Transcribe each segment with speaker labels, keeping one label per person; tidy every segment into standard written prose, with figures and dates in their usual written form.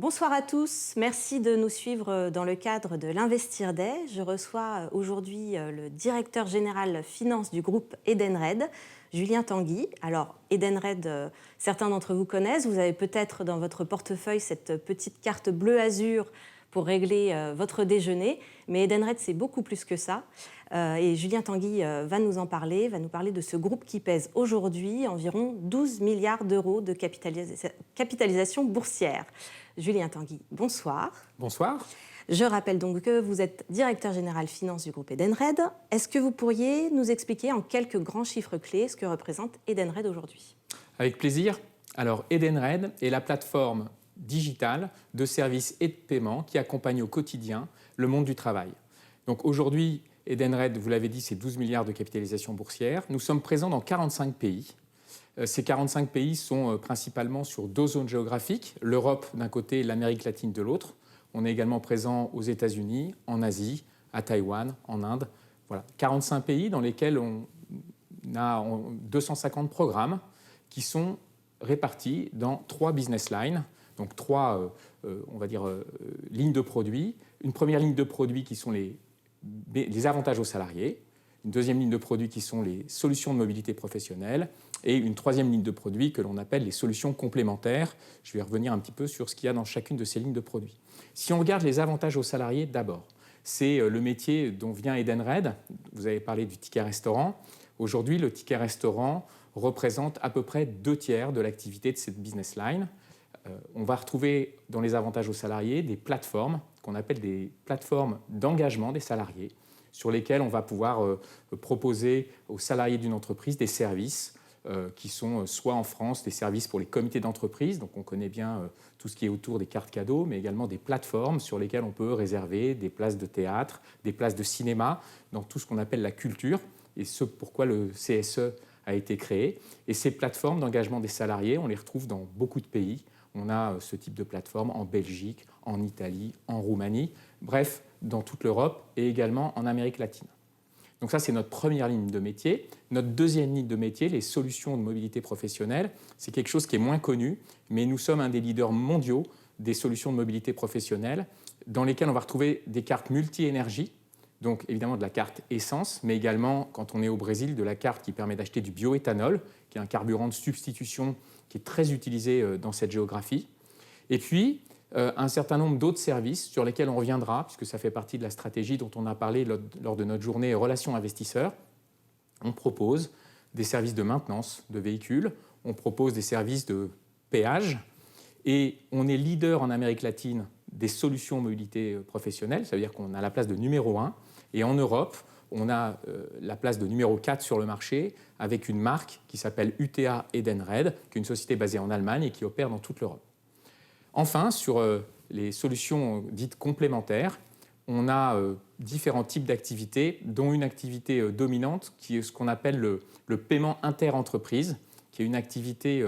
Speaker 1: Bonsoir à tous, merci de nous suivre dans le cadre de l'Investir Day. Je reçois aujourd'hui le directeur général finance du groupe Edenred, Julien Tanguy. Alors Edenred, certains d'entre vous connaissent, vous avez peut-être dans votre portefeuille cette petite carte bleu-azur pour régler votre déjeuner, mais Edenred c'est beaucoup plus que ça. Et Julien Tanguy va nous en parler, va nous parler de ce groupe qui pèse aujourd'hui environ 12 milliards d'euros de capitalisation boursière. Julien Tanguy, bonsoir.
Speaker 2: Bonsoir.
Speaker 1: Je rappelle donc que vous êtes directeur général finance du groupe Edenred. Est-ce que vous pourriez nous expliquer en quelques grands chiffres clés ce que représente Edenred aujourd'hui?
Speaker 2: Avec plaisir. Alors, Edenred est la plateforme digitale de services et de paiement qui accompagne au quotidien le monde du travail. Donc aujourd'hui, Edenred, vous l'avez dit, c'est 12 milliards de capitalisation boursière. Nous sommes présents dans 45 pays. Ces 45 pays sont principalement sur 2 zones géographiques, l'Europe d'un côté et l'Amérique latine de l'autre. On est également présent aux États-Unis, en Asie, à Taïwan, en Inde. Voilà, 45 pays dans lesquels on a 250 programmes qui sont répartis dans 3 business lines, donc 3 lignes de produits. Une première ligne de produits qui sont les avantages aux salariés, une deuxième ligne de produits qui sont les solutions de mobilité professionnelle et une troisième ligne de produits que l'on appelle les solutions complémentaires. Je vais revenir un petit peu sur ce qu'il y a dans chacune de ces lignes de produits. Si on regarde les avantages aux salariés d'abord, c'est le métier dont vient Edenred. Vous avez parlé du ticket restaurant. Aujourd'hui, le ticket restaurant représente à peu près 2/3 de l'activité de cette business line. On va retrouver dans les avantages aux salariés des plateformes qu'on appelle des plateformes d'engagement des salariés sur lesquelles on va pouvoir proposer aux salariés d'une entreprise des services qui sont soit en France des services pour les comités d'entreprise, donc on connaît bien tout ce qui est autour des cartes cadeaux, mais également des plateformes sur lesquelles on peut réserver des places de théâtre, des places de cinéma, dans tout ce qu'on appelle la culture, et ce pourquoi le CSE a été créé. Et ces plateformes d'engagement des salariés, on les retrouve dans beaucoup de pays. On a ce type de plateforme en Belgique, en Italie, en Roumanie, bref, dans toute l'Europe et également en Amérique latine. Donc ça, c'est notre première ligne de métier. Notre deuxième ligne de métier, les solutions de mobilité professionnelle, c'est quelque chose qui est moins connu, mais nous sommes un des leaders mondiaux des solutions de mobilité professionnelle dans lesquelles on va retrouver des cartes multi-énergie, donc évidemment de la carte essence, mais également, quand on est au Brésil, de la carte qui permet d'acheter du bioéthanol, qui est un carburant de substitution qui est très utilisé dans cette géographie. Et puis, un certain nombre d'autres services sur lesquels on reviendra, puisque ça fait partie de la stratégie dont on a parlé lors de notre journée Relations investisseurs. On propose des services de maintenance de véhicules, on propose des services de péage, et on est leader en Amérique latine des solutions mobilité professionnelle, ça veut dire qu'on a la place de numéro 1, et en Europe, on a la place de numéro 4 sur le marché avec une marque qui s'appelle UTA Edenred, qui est une société basée en Allemagne et qui opère dans toute l'Europe. Enfin, sur les solutions dites complémentaires, on a différents types d'activités, dont une activité dominante qui est ce qu'on appelle le paiement inter-entreprise, qui est une activité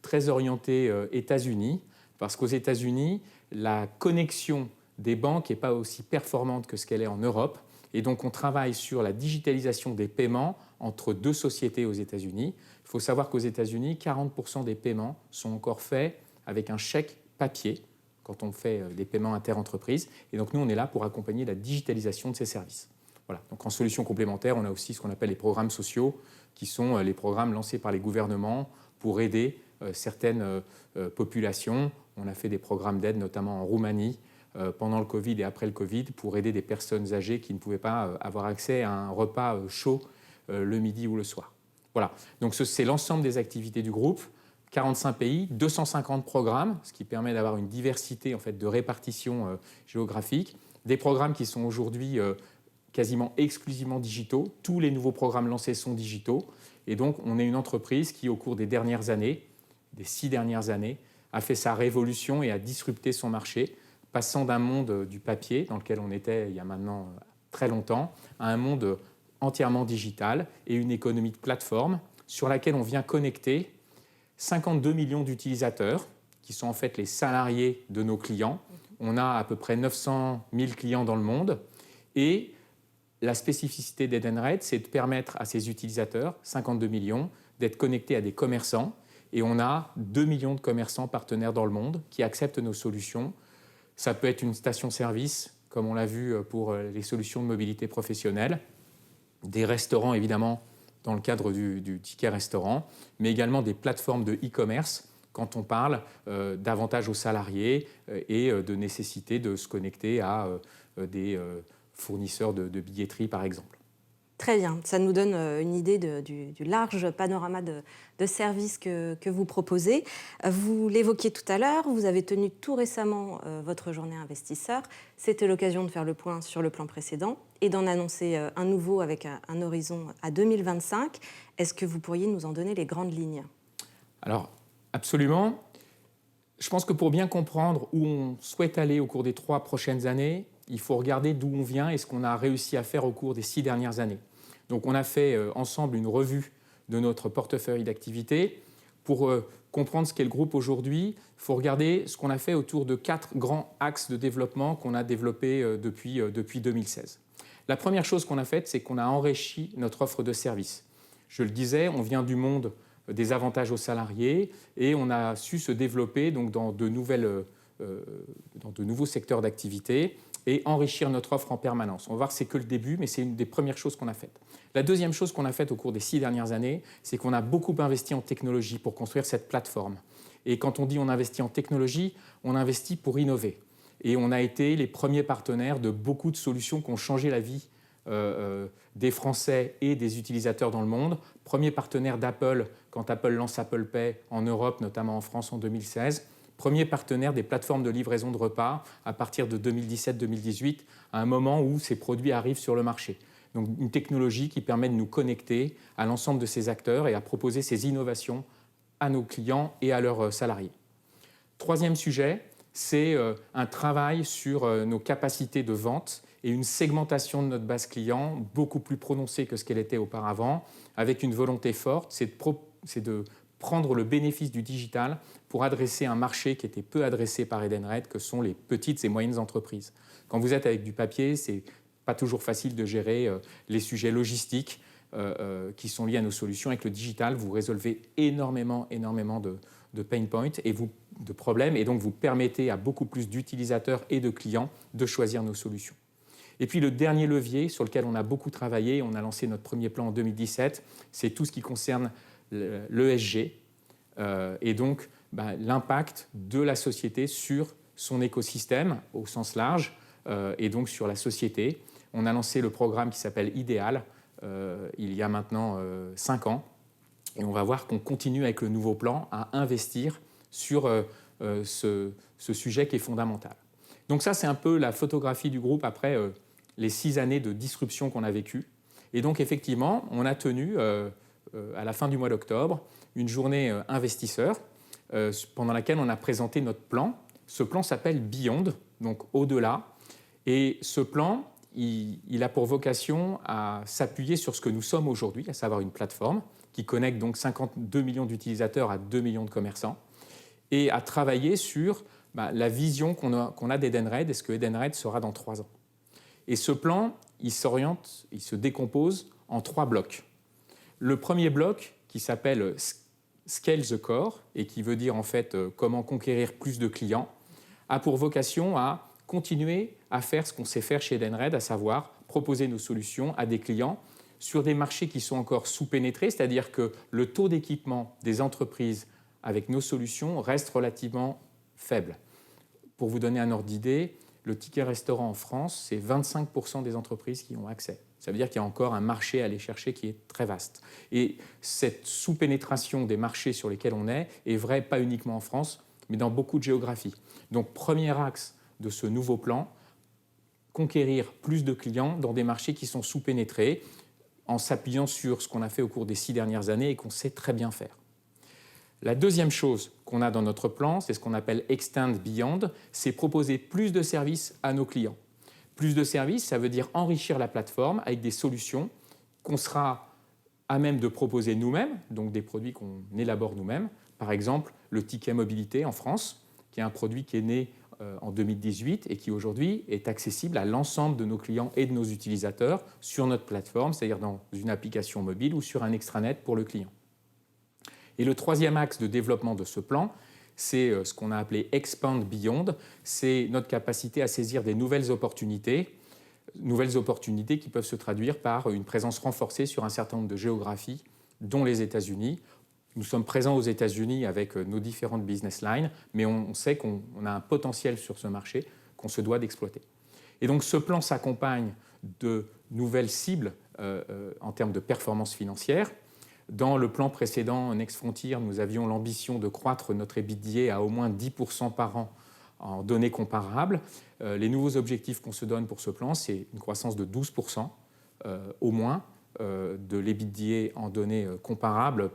Speaker 2: très orientée États-Unis, parce qu'aux États-Unis, la connexion des banques n'est pas aussi performante que ce qu'elle est en Europe. Et donc, on travaille sur la digitalisation des paiements entre 2 sociétés aux États-Unis. Il faut savoir qu'aux États-Unis, 40% des paiements sont encore faits avec un chèque papier quand on fait des paiements inter-entreprises. Et donc, nous, on est là pour accompagner la digitalisation de ces services. Voilà. Donc, en solution complémentaire, on a aussi ce qu'on appelle les programmes sociaux, qui sont les programmes lancés par les gouvernements pour aider certaines populations. On a fait des programmes d'aide, notamment en Roumanie, pendant le Covid et après le Covid, pour aider des personnes âgées qui ne pouvaient pas avoir accès à un repas chaud le midi ou le soir. Voilà. Donc, c'est l'ensemble des activités du groupe. 45 pays, 250 programmes, ce qui permet d'avoir une diversité en fait, de répartition géographique. Des programmes qui sont aujourd'hui quasiment exclusivement digitaux. Tous les nouveaux programmes lancés sont digitaux. Et donc, on est une entreprise qui, au cours des dernières années, des 6 dernières années, a fait sa révolution et a disrupté son marché, passant d'un monde du papier, dans lequel on était il y a maintenant très longtemps, à un monde entièrement digital et une économie de plateforme sur laquelle on vient connecter 52 millions d'utilisateurs, qui sont en fait les salariés de nos clients. On a à peu près 900 000 clients dans le monde. Et la spécificité d'Edenred, c'est de permettre à ces utilisateurs, 52 millions, d'être connectés à des commerçants et on a 2 millions de commerçants partenaires dans le monde qui acceptent nos solutions. Ça peut être une station-service, comme on l'a vu pour les solutions de mobilité professionnelle, des restaurants évidemment dans le cadre du ticket restaurant, mais également des plateformes de e-commerce quand on parle d'avantages aux salariés et de nécessité de se connecter à des fournisseurs de billetterie par exemple.
Speaker 1: Très bien, ça nous donne une idée du large panorama de services que vous proposez. Vous l'évoquiez tout à l'heure, vous avez tenu tout récemment votre journée investisseur. C'était l'occasion de faire le point sur le plan précédent et d'en annoncer un nouveau avec un horizon à 2025. Est-ce que vous pourriez nous en donner les grandes lignes ?
Speaker 2: Alors, absolument. Je pense que pour bien comprendre où on souhaite aller au cours des 3 prochaines années, il faut regarder d'où on vient et ce qu'on a réussi à faire au cours des 6 dernières années. Donc on a fait ensemble une revue de notre portefeuille d'activités. Pour comprendre ce qu'est le groupe aujourd'hui, il faut regarder ce qu'on a fait autour de 4 grands axes de développement qu'on a développés depuis 2016. La première chose qu'on a faite, c'est qu'on a enrichi notre offre de services. Je le disais, on vient du monde des avantages aux salariés et on a su se développer donc, dans de nouveaux secteurs d'activité et enrichir notre offre en permanence. On va voir que ce n'est que le début, mais c'est une des premières choses qu'on a faites. La deuxième chose qu'on a faite au cours des 6 dernières années, c'est qu'on a beaucoup investi en technologie pour construire cette plateforme. Et quand on dit on investit en technologie, on investit pour innover. Et on a été les premiers partenaires de beaucoup de solutions qui ont changé la vie des Français et des utilisateurs dans le monde. Premier partenaire d'Apple quand Apple lance Apple Pay en Europe, notamment en France en 2016. Premier partenaire des plateformes de livraison de repas à partir de 2017-2018, à un moment où ces produits arrivent sur le marché. Donc une technologie qui permet de nous connecter à l'ensemble de ces acteurs et à proposer ces innovations à nos clients et à leurs salariés. Troisième sujet, c'est un travail sur nos capacités de vente et une segmentation de notre base client beaucoup plus prononcée que ce qu'elle était auparavant, avec une volonté forte, c'est de prendre le bénéfice du digital pour adresser un marché qui était peu adressé par Edenred, que sont les petites et moyennes entreprises. Quand vous êtes avec du papier, ce n'est pas toujours facile de gérer les sujets logistiques qui sont liés à nos solutions. Avec le digital, vous résolvez énormément de pain points et de problèmes, et donc vous permettez à beaucoup plus d'utilisateurs et de clients de choisir nos solutions. Et puis le dernier levier sur lequel on a beaucoup travaillé, on a lancé notre premier plan en 2017, c'est tout ce qui concerne l'ESG et donc l'impact de la société sur son écosystème au sens large et donc sur la société. On a lancé le programme qui s'appelle Idéal il y a maintenant 5 ans et on va voir qu'on continue avec le nouveau plan à investir sur ce sujet qui est fondamental. Donc ça, c'est un peu la photographie du groupe après les 6 années de disruption qu'on a vécues. Et donc effectivement, on a tenu à la fin du mois d'octobre une journée investisseur pendant laquelle on a présenté notre plan. Ce plan s'appelle Beyond, donc au-delà. Et ce plan, il a pour vocation à s'appuyer sur ce que nous sommes aujourd'hui, à savoir une plateforme qui connecte donc 52 millions d'utilisateurs à 2 millions de commerçants, et à travailler sur la vision qu'on a d'Edenred et ce que Edenred sera dans 3 ans. Et ce plan, il se décompose en 3 blocs. Le premier bloc, qui s'appelle Scale the Core, et qui veut dire en fait comment conquérir plus de clients, a pour vocation à continuer à faire ce qu'on sait faire chez Edenred, à savoir proposer nos solutions à des clients sur des marchés qui sont encore sous-pénétrés, c'est-à-dire que le taux d'équipement des entreprises avec nos solutions reste relativement faible. Pour vous donner un ordre d'idée, le ticket restaurant en France, c'est 25% des entreprises qui ont accès. Ça veut dire qu'il y a encore un marché à aller chercher qui est très vaste. Et cette sous-pénétration des marchés sur lesquels on est vraie pas uniquement en France, mais dans beaucoup de géographies. Donc, premier axe de ce nouveau plan, conquérir plus de clients dans des marchés qui sont sous-pénétrés en s'appuyant sur ce qu'on a fait au cours des 6 dernières années et qu'on sait très bien faire. La deuxième chose qu'on a dans notre plan, c'est ce qu'on appelle Extend Beyond, c'est proposer plus de services à nos clients. Plus de services, ça veut dire enrichir la plateforme avec des solutions qu'on sera à même de proposer nous-mêmes, donc des produits qu'on élabore nous-mêmes. Par exemple, le ticket mobilité en France, qui est un produit qui est né en 2018 et qui aujourd'hui est accessible à l'ensemble de nos clients et de nos utilisateurs sur notre plateforme, c'est-à-dire dans une application mobile ou sur un extranet pour le client. Et le troisième axe de développement de ce plan, c'est ce qu'on a appelé Expand Beyond, c'est notre capacité à saisir des nouvelles opportunités qui peuvent se traduire par une présence renforcée sur un certain nombre de géographies, dont les États-Unis. Nous sommes présents aux États-Unis avec nos différentes business lines, mais on sait qu'on a un potentiel sur ce marché qu'on se doit d'exploiter. Et donc ce plan s'accompagne de nouvelles cibles en termes de performance financière. Dans le plan précédent, Next Frontier, nous avions l'ambition de croître notre EBITDA à au moins 10% par an en données comparables. Les nouveaux objectifs qu'on se donne pour ce plan, c'est une croissance de 12% au moins de l'EBITDA en données comparables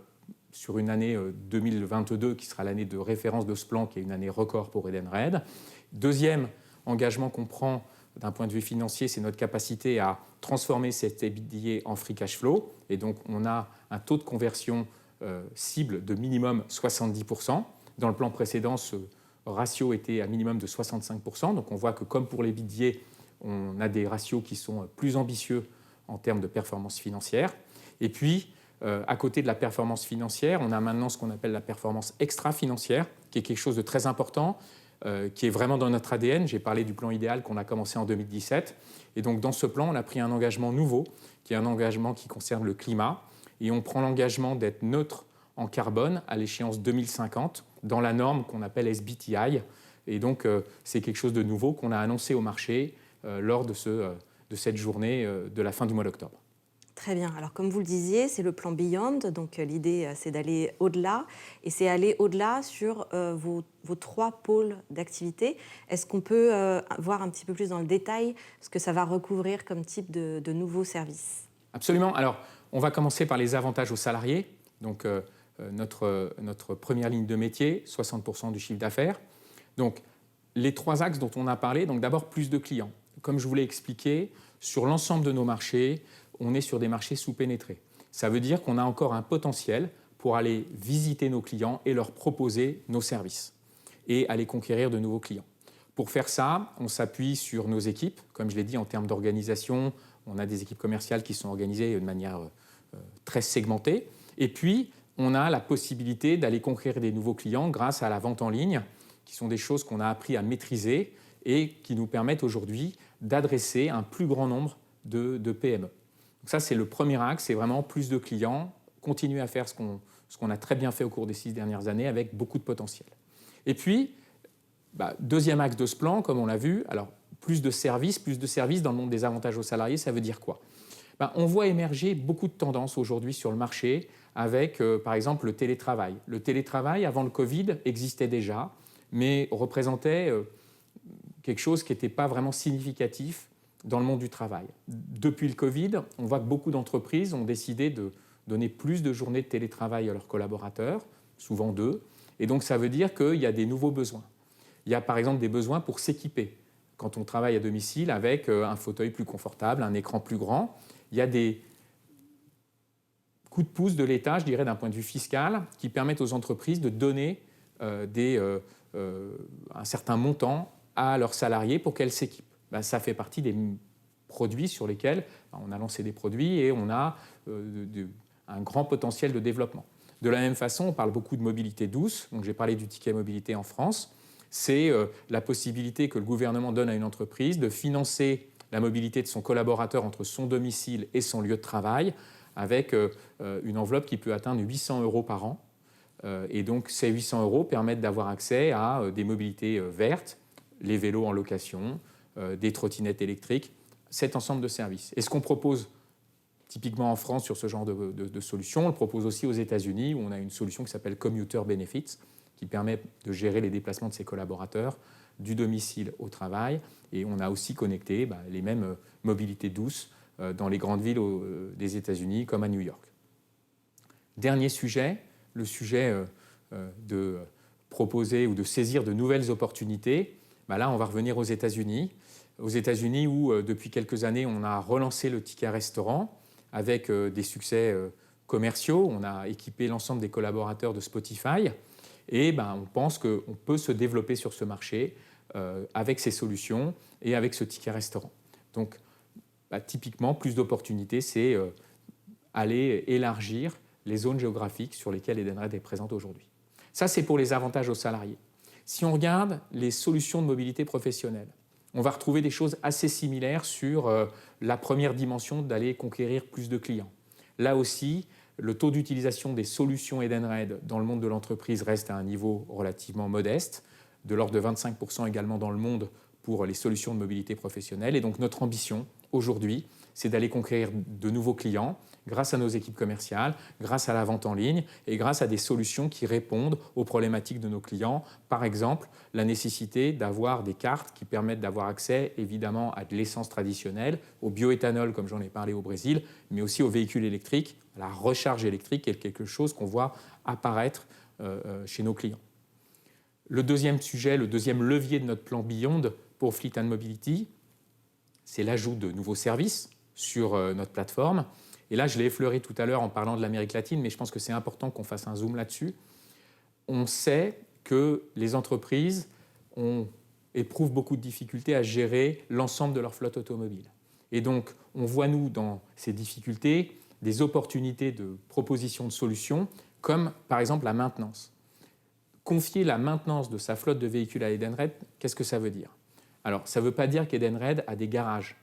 Speaker 2: sur une année 2022 qui sera l'année de référence de ce plan, qui est une année record pour Edenred. Deuxième engagement qu'on prend d'un point de vue financier, c'est notre capacité à transformer cet EBITDA en free cash flow. Et donc, on a un taux de conversion cible de minimum 70%. Dans le plan précédent, ce ratio était à minimum de 65%. Donc, on voit que comme pour l'EBITDA, on a des ratios qui sont plus ambitieux en termes de performance financière. Et puis, à côté de la performance financière, on a maintenant ce qu'on appelle la performance extra-financière, qui est quelque chose de très important, qui est vraiment dans notre ADN. J'ai parlé du plan idéal qu'on a commencé en 2017. Et donc, dans ce plan, on a pris un engagement nouveau, qui est un engagement qui concerne le climat. Et on prend l'engagement d'être neutre en carbone à l'échéance 2050, dans la norme qu'on appelle SBTI. Et donc, c'est quelque chose de nouveau qu'on a annoncé au marché lors de cette journée de la fin du mois d'octobre.
Speaker 1: Très bien. Alors, comme vous le disiez, c'est le plan Beyond. Donc, l'idée, c'est d'aller au-delà. Et c'est aller au-delà sur vos 3 pôles d'activité. Est-ce qu'on peut voir un petit peu plus dans le détail ce que ça va recouvrir comme type de nouveaux services?
Speaker 2: Absolument. Alors, on va commencer par les avantages aux salariés. Donc, notre première ligne de métier, 60% du chiffre d'affaires. Donc, les 3 axes dont on a parlé, donc d'abord plus de clients. Comme je vous l'ai expliqué, sur l'ensemble de nos marchés, on est sur des marchés sous-pénétrés. Ça veut dire qu'on a encore un potentiel pour aller visiter nos clients et leur proposer nos services et aller conquérir de nouveaux clients. Pour faire ça, on s'appuie sur nos équipes. Comme je l'ai dit, en termes d'organisation, on a des équipes commerciales qui sont organisées de manière très segmentée. Et puis, on a la possibilité d'aller conquérir des nouveaux clients grâce à la vente en ligne, qui sont des choses qu'on a appris à maîtriser et qui nous permettent aujourd'hui d'adresser un plus grand nombre de PME. Donc ça, c'est le premier axe, c'est vraiment plus de clients, continuer à faire ce qu'on a très bien fait au cours des 6 dernières années avec beaucoup de potentiel. Et puis, deuxième axe de ce plan, comme on l'a vu, alors plus de services dans le monde des avantages aux salariés, ça veut dire quoi? On voit émerger beaucoup de tendances aujourd'hui sur le marché avec, par exemple, le télétravail. Le télétravail, avant le Covid, existait déjà, mais représentait quelque chose qui n'était pas vraiment significatif dans le monde du travail. Depuis le Covid, on voit que beaucoup d'entreprises ont décidé de donner plus de journées de télétravail à leurs collaborateurs, souvent 2, et donc ça veut dire qu'il y a des nouveaux besoins. Il y a par exemple des besoins pour s'équiper. Quand on travaille à domicile avec un fauteuil plus confortable, un écran plus grand, il y a des coups de pouce de l'État, je dirais d'un point de vue fiscal, qui permettent aux entreprises de donner un certain montant à leurs salariés pour qu'elles s'équipent. Ça fait partie des produits sur lesquels on a lancé des produits et on a un grand potentiel de développement. De la même façon, on parle beaucoup de mobilité douce. Donc, j'ai parlé du ticket mobilité en France. C'est la possibilité que le gouvernement donne à une entreprise de financer la mobilité de son collaborateur entre son domicile et son lieu de travail avec une enveloppe qui peut atteindre 800 € par an. Et donc, ces 800 € permettent d'avoir accès à des mobilités vertes, les vélos en location, des trottinettes électriques, cet ensemble de services. Et ce qu'on propose typiquement en France sur ce genre de solution, on le propose aussi aux États-Unis où on a une solution qui s'appelle Commuter Benefits qui permet de gérer les déplacements de ses collaborateurs du domicile au travail. Et on a aussi connecté les mêmes mobilités douces dans les grandes villes des États-Unis comme à New York. Dernier sujet, le sujet de proposer ou de saisir de nouvelles opportunités. Là, on va revenir aux États-Unis. Aux États-Unis où, depuis quelques années, on a relancé le ticket restaurant avec des succès commerciaux. On a équipé l'ensemble des collaborateurs de Spotify. Et on pense qu'on peut se développer sur ce marché avec ces solutions et avec ce ticket restaurant. Donc, typiquement, plus d'opportunités, c'est aller élargir les zones géographiques sur lesquelles Edenred est présente aujourd'hui. Ça, c'est pour les avantages aux salariés. Si on regarde les solutions de mobilité professionnelle, on va retrouver des choses assez similaires sur la première dimension d'aller conquérir plus de clients. Là aussi, le taux d'utilisation des solutions Edenred dans le monde de l'entreprise reste à un niveau relativement modeste, de l'ordre de 25% également dans le monde pour les solutions de mobilité professionnelle. Et donc notre ambition aujourd'hui, c'est d'aller conquérir de nouveaux clients grâce à nos équipes commerciales, grâce à la vente en ligne et grâce à des solutions qui répondent aux problématiques de nos clients. Par exemple, la nécessité d'avoir des cartes qui permettent d'avoir accès évidemment à de l'essence traditionnelle, au bioéthanol comme j'en ai parlé au Brésil, mais aussi aux véhicules électriques. La recharge électrique est quelque chose qu'on voit apparaître chez nos clients. Le deuxième sujet, le deuxième levier de notre plan Beyond pour Fleet and Mobility, c'est l'ajout de nouveaux services sur notre plateforme. Et là, je l'ai effleuré tout à l'heure en parlant de l'Amérique latine, mais je pense que c'est important qu'on fasse un zoom là-dessus. On sait que les entreprises éprouvent beaucoup de difficultés à gérer l'ensemble de leur flotte automobile. Et donc, on voit, nous, dans ces difficultés, des opportunités de proposition de solutions, comme par exemple la maintenance. Confier la maintenance de sa flotte de véhicules à Edenred, qu'est-ce que ça veut dire? Alors, ça ne veut pas dire qu'Edenred a des garages.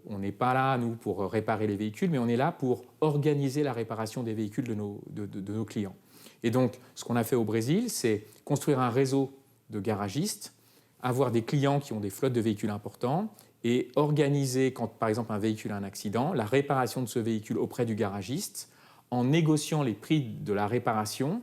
Speaker 2: On n'est pas là, nous, pour réparer les véhicules, mais on est là pour organiser la réparation des véhicules de nos clients. Et donc, ce qu'on a fait au Brésil, c'est construire un réseau de garagistes, avoir des clients qui ont des flottes de véhicules importants et organiser, quand par exemple un véhicule a un accident, la réparation de ce véhicule auprès du garagiste en négociant les prix de la réparation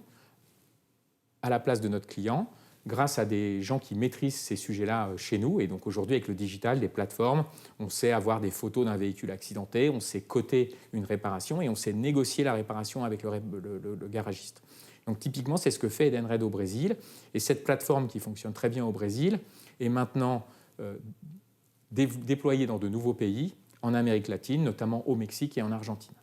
Speaker 2: à la place de notre client, grâce à des gens qui maîtrisent ces sujets-là chez nous. Et donc aujourd'hui, avec le digital, des plateformes, on sait avoir des photos d'un véhicule accidenté, on sait coter une réparation et on sait négocier la réparation avec le garagiste. Donc typiquement, c'est ce que fait Edenred au Brésil. Et cette plateforme qui fonctionne très bien au Brésil est maintenant déployée dans de nouveaux pays, en Amérique latine, notamment au Mexique et en Argentine.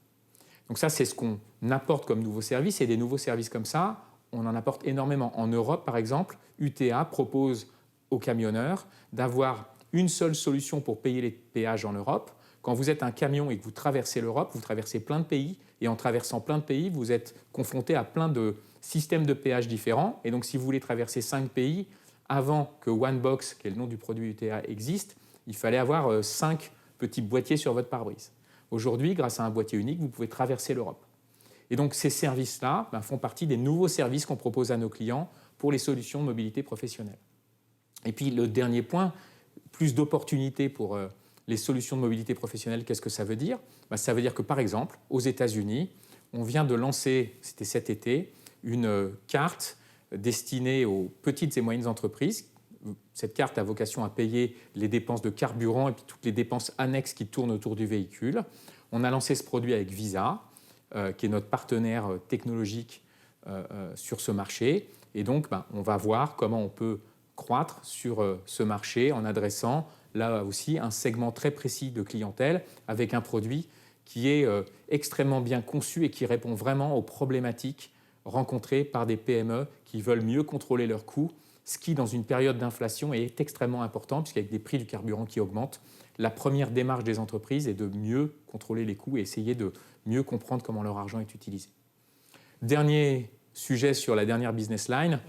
Speaker 2: Donc ça, c'est ce qu'on apporte comme nouveaux services. Et des nouveaux services comme ça, on en apporte énormément. En Europe, par exemple, UTA propose aux camionneurs d'avoir une seule solution pour payer les péages en Europe. Quand vous êtes un camion et que vous traversez l'Europe, vous traversez plein de pays. Et en traversant plein de pays, vous êtes confronté à plein de systèmes de péages différents. Et donc, si vous voulez traverser 5 pays, avant que OneBox, qui est le nom du produit UTA, existe, il fallait avoir 5 petits boîtiers sur votre pare-brise. Aujourd'hui, grâce à un boîtier unique, vous pouvez traverser l'Europe. Et donc ces services-là font partie des nouveaux services qu'on propose à nos clients pour les solutions de mobilité professionnelle. Et puis le dernier point, plus d'opportunités pour les solutions de mobilité professionnelle, qu'est-ce que ça veut dire? Ça veut dire que par exemple, aux États-Unis, on vient de lancer, c'était cet été, une carte destinée aux petites et moyennes entreprises. Cette carte a vocation à payer les dépenses de carburant et puis toutes les dépenses annexes qui tournent autour du véhicule. On a lancé ce produit avec Visa, qui est notre partenaire technologique sur ce marché. Et donc, on va voir comment on peut croître sur ce marché en adressant là aussi un segment très précis de clientèle avec un produit qui est extrêmement bien conçu et qui répond vraiment aux problématiques rencontrées par des PME qui veulent mieux contrôler leurs coûts, ce qui, dans une période d'inflation, est extrêmement important, puisqu'avec des prix du carburant qui augmentent, la première démarche des entreprises est de mieux contrôler les coûts et essayer de mieux comprendre comment leur argent est utilisé. Dernier sujet sur la dernière business line.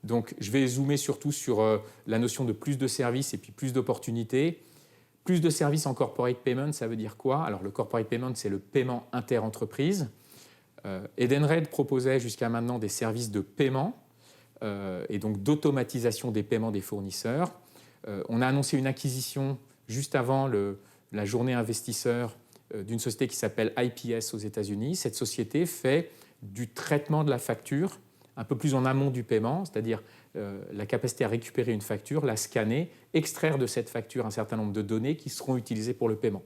Speaker 2: Donc, je vais zoomer surtout sur la notion de plus de services et puis plus d'opportunités. Plus de services en corporate payment, ça veut dire quoi? Alors, le corporate payment, c'est le paiement inter-entreprise. Edenred proposait jusqu'à maintenant des services de paiement et donc d'automatisation des paiements des fournisseurs. On a annoncé une acquisition juste avant la journée investisseur d'une société qui s'appelle IPS aux États-Unis. Cette société fait du traitement de la facture un peu plus en amont du paiement, c'est-à-dire la capacité à récupérer une facture, la scanner, extraire de cette facture un certain nombre de données qui seront utilisées pour le paiement.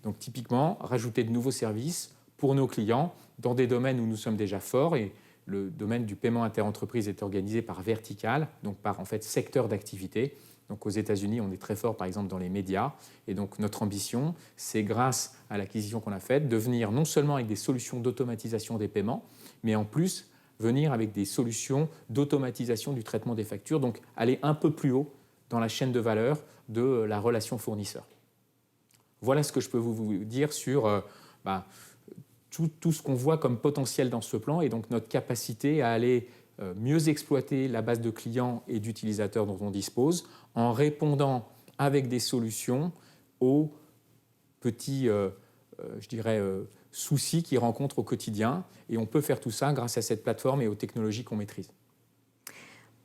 Speaker 2: Donc typiquement, rajouter de nouveaux services pour nos clients dans des domaines où nous sommes déjà forts. Et le domaine du paiement interentreprise est organisé par verticale, donc par en fait secteur d'activité. Donc aux États-Unis, on est très fort par exemple dans les médias. Et donc notre ambition, c'est grâce à l'acquisition qu'on a faite, de venir non seulement avec des solutions d'automatisation des paiements, mais en plus venir avec des solutions d'automatisation du traitement des factures, donc aller un peu plus haut dans la chaîne de valeur de la relation fournisseur. Voilà ce que je peux vous dire sur tout ce qu'on voit comme potentiel dans ce plan et donc notre capacité à aller mieux exploiter la base de clients et d'utilisateurs dont on dispose en répondant avec des solutions aux petits, je dirais, soucis qu'ils rencontrent au quotidien. Et on peut faire tout ça grâce à cette plateforme et aux technologies qu'on maîtrise.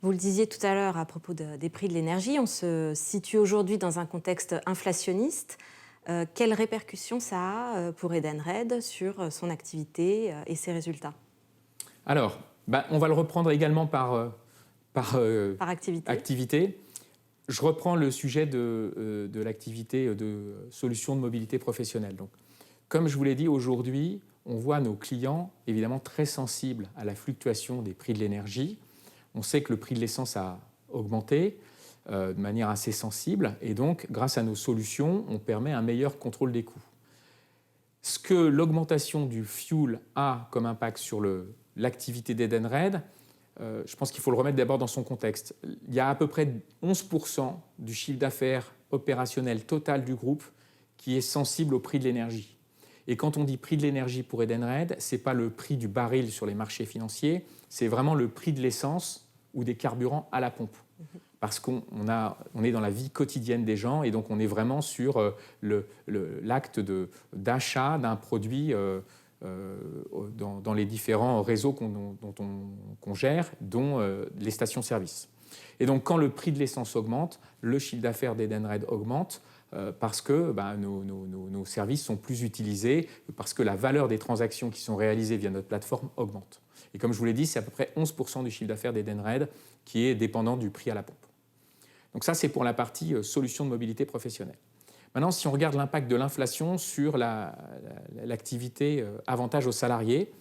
Speaker 1: Vous le disiez tout à l'heure à propos des prix de l'énergie, on se situe aujourd'hui dans un contexte inflationniste. Quelles répercussions ça a pour Edenred sur son activité et ses résultats?
Speaker 2: Alors, on va le reprendre également par
Speaker 1: activité.
Speaker 2: activité. Je reprends le sujet de l'activité de solutions de mobilité professionnelle. Donc, comme je vous l'ai dit, aujourd'hui, on voit nos clients évidemment très sensibles à la fluctuation des prix de l'énergie. On sait que le prix de l'essence a augmenté de manière assez sensible et donc, grâce à nos solutions, on permet un meilleur contrôle des coûts. Ce que l'augmentation du fuel a comme impact sur l'activité d'Edenred, je pense qu'il faut le remettre d'abord dans son contexte. Il y a à peu près 11% du chiffre d'affaires opérationnel total du groupe qui est sensible au prix de l'énergie. Et quand on dit prix de l'énergie pour Edenred, ce n'est pas le prix du baril sur les marchés financiers, c'est vraiment le prix de l'essence ou des carburants à la pompe. Parce qu'on est dans la vie quotidienne des gens et donc on est vraiment sur l'acte d'achat d'un produit dans les différents réseaux qu'on gère, dont les stations-service. Et donc quand le prix de l'essence augmente, le chiffre d'affaires d'Edenred augmente parce que nos services sont plus utilisés, parce que la valeur des transactions qui sont réalisées via notre plateforme augmente. Et comme je vous l'ai dit, c'est à peu près 11% du chiffre d'affaires d'Edenred qui est dépendant du prix à la pompe. Donc ça, c'est pour la partie solutions de mobilité professionnelle. Maintenant, si on regarde l'impact de l'inflation sur l'activité avantage aux salariés,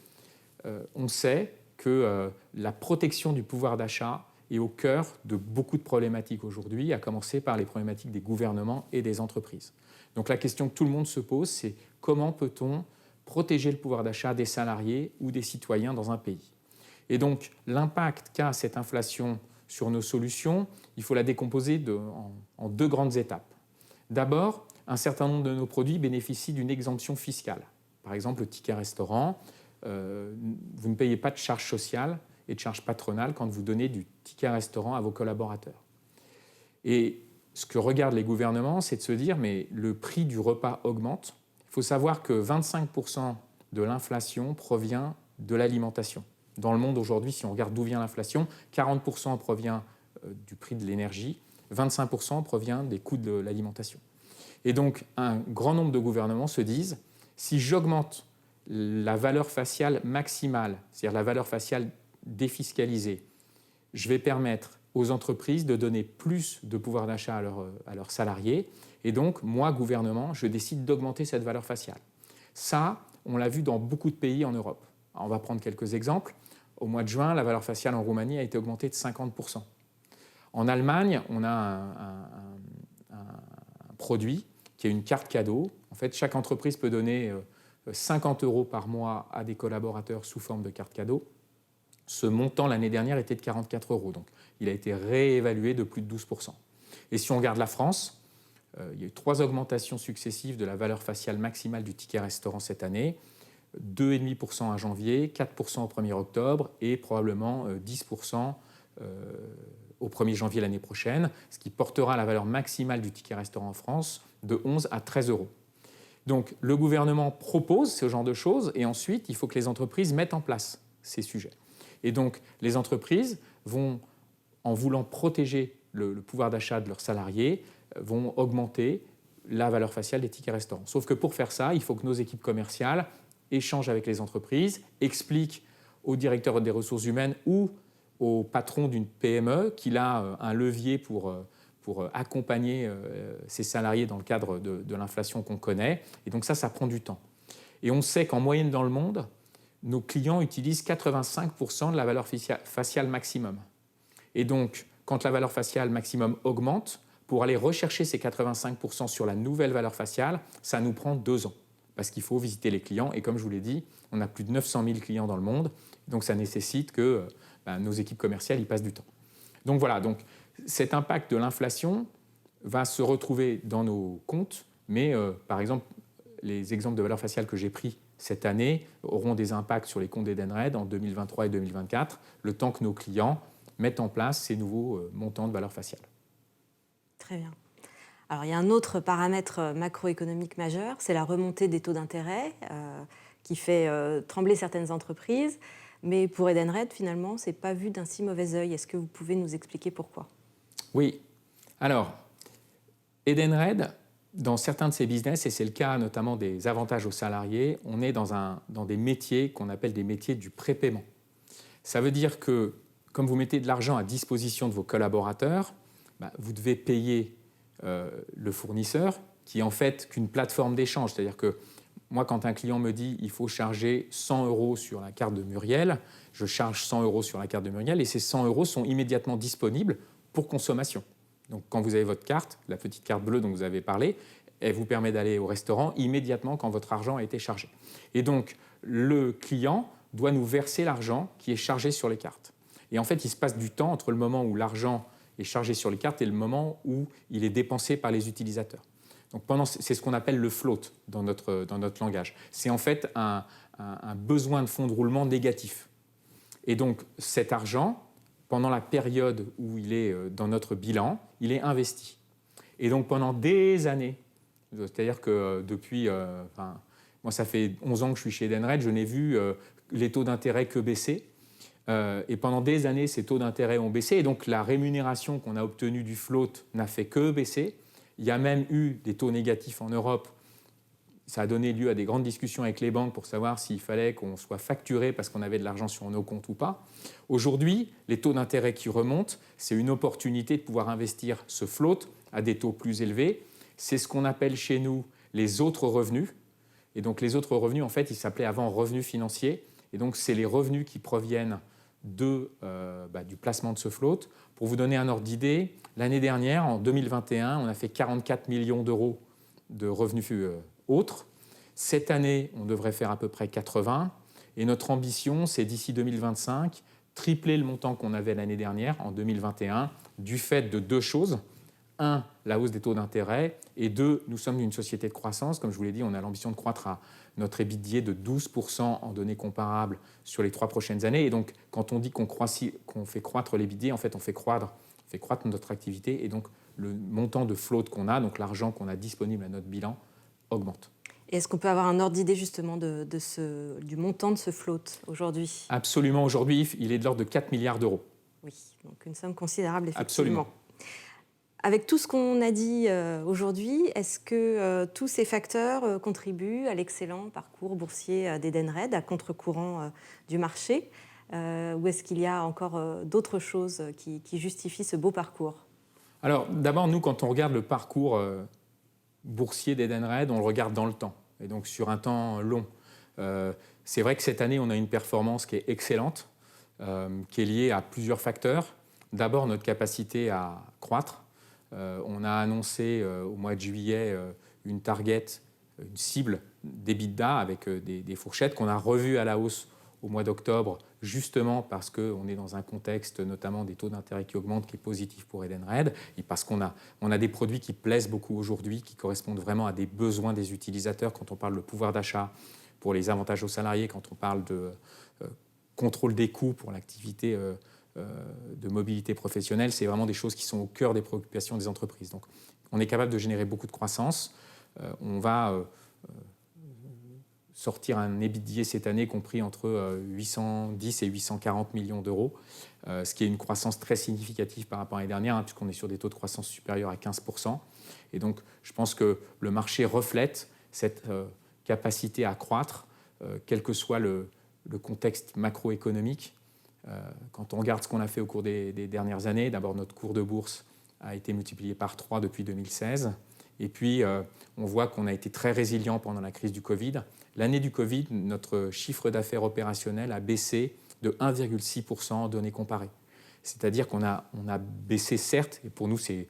Speaker 2: on sait que la protection du pouvoir d'achat est au cœur de beaucoup de problématiques aujourd'hui, à commencer par les problématiques des gouvernements et des entreprises. Donc la question que tout le monde se pose, c'est comment peut-on protéger le pouvoir d'achat des salariés ou des citoyens dans un pays? Et donc l'impact qu'a cette inflation sur nos solutions, il faut la décomposer en deux grandes étapes. D'abord, un certain nombre de nos produits bénéficient d'une exemption fiscale. Par exemple, le ticket restaurant, vous ne payez pas de charges sociales et de charges patronales quand vous donnez du ticket restaurant à vos collaborateurs. Et ce que regardent les gouvernements, c'est de se dire, mais le prix du repas augmente. Il faut savoir que 25% de l'inflation provient de l'alimentation. Dans le monde aujourd'hui, si on regarde d'où vient l'inflation, 40% provient du prix de l'énergie, 25% provient des coûts de l'alimentation. Et donc, un grand nombre de gouvernements se disent, si j'augmente la valeur faciale maximale, c'est-à-dire la valeur faciale défiscalisée, je vais permettre aux entreprises de donner plus de pouvoir d'achat à leurs salariés. Et donc, moi, gouvernement, je décide d'augmenter cette valeur faciale. Ça, on l'a vu dans beaucoup de pays en Europe. Alors, on va prendre quelques exemples. Au mois de juin, la valeur faciale en Roumanie a été augmentée de 50%. En Allemagne, on a un produit qui est une carte cadeau. En fait, chaque entreprise peut donner 50 € par mois à des collaborateurs sous forme de carte cadeau. Ce montant, l'année dernière, était de 44 €. Donc, il a été réévalué de plus de 12%. Et si on regarde la France, il y a eu 3 augmentations successives de la valeur faciale maximale du ticket restaurant cette année. 2,5% à janvier, 4% au 1er octobre et probablement 10% au 1er janvier l'année prochaine, ce qui portera la valeur maximale du ticket restaurant en France de 11 à 13 €. Donc le gouvernement propose ce genre de choses et ensuite il faut que les entreprises mettent en place ces sujets. Et donc les entreprises vont, en voulant protéger le pouvoir d'achat de leurs salariés, vont augmenter la valeur faciale des tickets restaurants. Sauf que pour faire ça, il faut que nos équipes commerciales échangent avec les entreprises, expliquent au directeur des ressources humaines ou au patron d'une PME qu'il a un levier pour accompagner ses salariés dans le cadre de l'inflation qu'on connaît. Et donc ça prend du temps. Et on sait qu'en moyenne dans le monde, nos clients utilisent 85% de la valeur faciale maximum. Et donc, quand la valeur faciale maximum augmente, pour aller rechercher ces 85% sur la nouvelle valeur faciale, ça nous prend 2 ans. Parce qu'il faut visiter les clients. Et comme je vous l'ai dit, on a plus de 900 000 clients dans le monde. Donc ça nécessite que nos équipes commerciales y passent du temps. Donc voilà, donc, cet impact de l'inflation va se retrouver dans nos comptes. Mais par exemple, les exemples de valeur faciale que j'ai pris cette année auront des impacts sur les comptes d'Edenred en 2023 et 2024, le temps que nos clients mettent en place ces nouveaux montants de valeur faciale.
Speaker 1: Très bien. Alors, il y a un autre paramètre macroéconomique majeur, c'est la remontée des taux d'intérêt qui fait trembler certaines entreprises. Mais pour Edenred, finalement, ce n'est pas vu d'un si mauvais œil. Est-ce que vous pouvez nous expliquer pourquoi ?
Speaker 2: Oui. Alors, Edenred, dans certains de ses business, et c'est le cas notamment des avantages aux salariés, on est dans des métiers qu'on appelle des métiers du prépaiement. Ça veut dire que, comme vous mettez de l'argent à disposition de vos collaborateurs, vous devez payer le fournisseur, qui est en fait qu'une plateforme d'échange. C'est-à-dire que moi, quand un client me dit il faut charger 100 € sur la carte de Muriel, je charge 100 € sur la carte de Muriel et ces 100 € sont immédiatement disponibles pour consommation. Donc, quand vous avez votre carte, la petite carte bleue dont vous avez parlé, elle vous permet d'aller au restaurant immédiatement quand votre argent a été chargé. Et donc, le client doit nous verser l'argent qui est chargé sur les cartes. Et en fait, il se passe du temps entre le moment où l'argent est chargé sur les cartes et le moment où il est dépensé par les utilisateurs. Donc c'est ce qu'on appelle le float dans notre langage. C'est en fait un besoin de fonds de roulement négatif. Et donc cet argent, pendant la période où il est dans notre bilan, il est investi. Et donc pendant des années, c'est-à-dire que depuis, moi ça fait 11 ans que je suis chez Edenred, je n'ai vu les taux d'intérêt que baisser. Et pendant des années, ces taux d'intérêt ont baissé. Et donc la rémunération qu'on a obtenue du float n'a fait que baisser. Il y a même eu des taux négatifs en Europe. Ça a donné lieu à des grandes discussions avec les banques pour savoir s'il fallait qu'on soit facturé parce qu'on avait de l'argent sur nos comptes ou pas. Aujourd'hui, les taux d'intérêt qui remontent, c'est une opportunité de pouvoir investir ce float à des taux plus élevés. C'est ce qu'on appelle chez nous les autres revenus. Et donc les autres revenus, en fait, ils s'appelaient avant revenus financiers. Et donc c'est les revenus qui proviennent du placement de ce float. Pour vous donner un ordre d'idée, l'année dernière, en 2021, on a fait 44 millions d'euros de revenus autres. Cette année, on devrait faire à peu près 80. Et notre ambition, c'est d'ici 2025, tripler le montant qu'on avait l'année dernière, en 2021, du fait de deux choses. Un, la hausse des taux d'intérêt. Et deux, nous sommes une société de croissance. Comme je vous l'ai dit, on a l'ambition de croître à notre EBITDA de 12% en données comparables sur les 3 prochaines années. Et donc, quand on dit qu'on fait croître l'EBITDA, en fait, on fait croître notre activité. Et donc, le montant de float qu'on a, donc l'argent qu'on a disponible à notre bilan, augmente.
Speaker 1: Et est-ce qu'on peut avoir un ordre d'idée justement du montant de ce float aujourd'hui ?
Speaker 2: Absolument. Aujourd'hui, il est de l'ordre de 4 milliards d'euros.
Speaker 1: Oui, donc une somme considérable, effectivement.
Speaker 2: Absolument.
Speaker 1: Avec tout ce qu'on a dit aujourd'hui, est-ce que tous ces facteurs contribuent à l'excellent parcours boursier d'Edenred, à contre-courant du marché, ou est-ce qu'il y a encore d'autres choses qui justifient ce beau parcours ?
Speaker 2: Alors, d'abord, nous, quand on regarde le parcours boursier d'Edenred, on le regarde dans le temps, et donc sur un temps long. C'est vrai que cette année, on a une performance qui est excellente, qui est liée à plusieurs facteurs. D'abord, notre capacité à croître. On a annoncé au mois de juillet une target, une cible d'EBITDA avec des fourchettes qu'on a revues à la hausse au mois d'octobre, justement parce qu'on est dans un contexte notamment des taux d'intérêt qui augmentent, qui est positif pour Edenred, et parce qu'on a des produits qui plaisent beaucoup aujourd'hui, qui correspondent vraiment à des besoins des utilisateurs quand on parle de pouvoir d'achat pour les avantages aux salariés, quand on parle de contrôle des coûts pour l'activité de mobilité professionnelle, c'est vraiment des choses qui sont au cœur des préoccupations des entreprises. Donc, on est capable de générer beaucoup de croissance. On va sortir un EBITDA cette année compris entre 810 et 840 millions d'euros, ce qui est une croissance très significative par rapport à l'année dernière, puisqu'on est sur des taux de croissance supérieurs à 15%. Et donc, je pense que le marché reflète cette capacité à croître, quel que soit le contexte macroéconomique. Quand on regarde ce qu'on a fait au cours des dernières années, d'abord notre cours de bourse a été multiplié par 3 depuis 2016. Et puis, on voit qu'on a été très résilient pendant la crise du Covid. L'année du Covid, notre chiffre d'affaires opérationnel a baissé de 1,6% en données comparées. C'est-à-dire qu'on a baissé, certes, et pour nous, c'est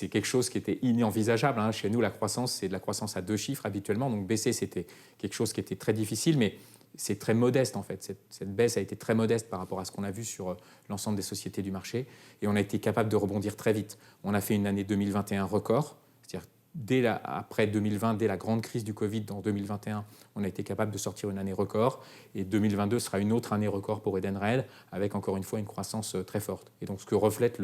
Speaker 2: quelque chose qui était inenvisageable. Chez nous, la croissance, c'est de la croissance à 2 chiffres habituellement. Donc, baisser, c'était quelque chose qui était très difficile, mais c'est très modeste en fait. Cette baisse a été très modeste par rapport à ce qu'on a vu sur l'ensemble des sociétés du marché et on a été capable de rebondir très vite. On a fait une année 2021 record, c'est-à-dire après 2020, dès la grande crise du Covid en 2021, on a été capable de sortir une année record. Et 2022 sera une autre année record pour Edenred, avec encore une fois une croissance très forte. Et donc ce que reflète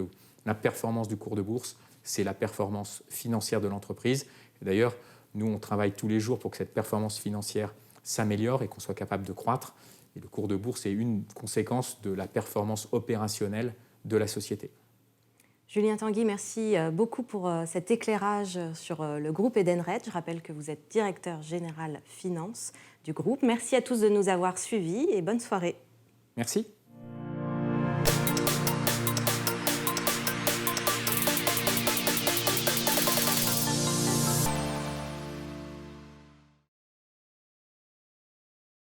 Speaker 2: la performance du cours de bourse, c'est la performance financière de l'entreprise. Et d'ailleurs, nous, on travaille tous les jours pour que cette performance financière s'améliore et qu'on soit capable de croître. Et le cours de bourse est une conséquence de la performance opérationnelle de la société.
Speaker 1: Julien Tanguy, merci beaucoup pour cet éclairage sur le groupe Edenred. Je rappelle que vous êtes directeur général finance du groupe. Merci à tous de nous avoir suivis et bonne soirée.
Speaker 2: Merci.